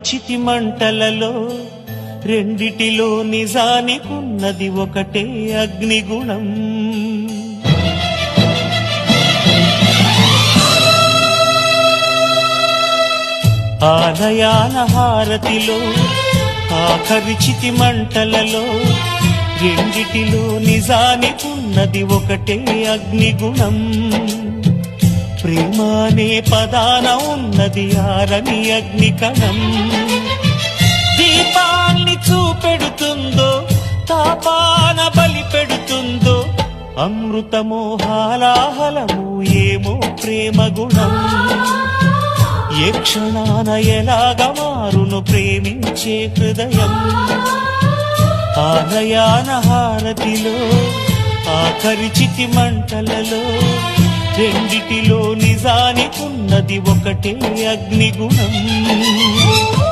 చితి మంటలలో రెండిటిలో నిజానికున్నది ఒకటే అగ్నిగుణం. ఆలయాల హారతిలో ఆఖరి చితి మంటలలో రెండిటిలో నిజానికున్నది ఒకటే అగ్నిగుణం. ప్రేమ అనే పదాన ఉన్నది ఆరని అగ్నికణం. దీపాల్ని చూపెడుతుందో తాపాన బలి పెడుతుందో అమృతమో హాలాహలము ఏమో ప్రేమ గుణం. ఏ క్షణాన ఎలాగ మారును ప్రేమించే హృదయం. ఆలయాన హారతిలో ఆఖరి చితి మంటలలో రెండిటిలో నిజానికున్నది ఒకటే అగ్నిగుణం.